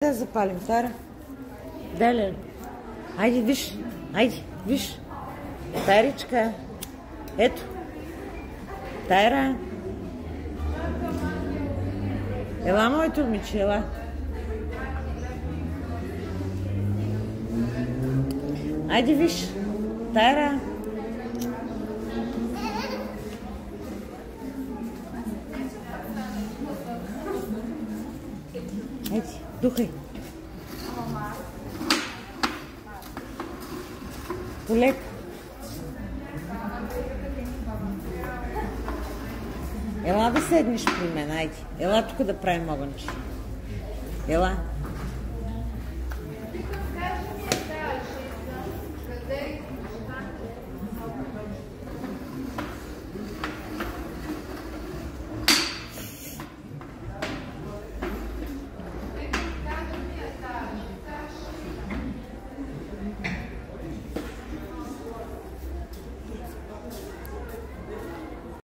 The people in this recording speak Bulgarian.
Да запалим, Тара. Дале. Айде, виж. Айде, виж. Таричка. Ето. Тайра. Ела, моето момиче, ела. Айде, виж. Тайра. Айде, духай. Полека. Ела да седнеш при мен, айде. Ела тук да правим огънче. Ела.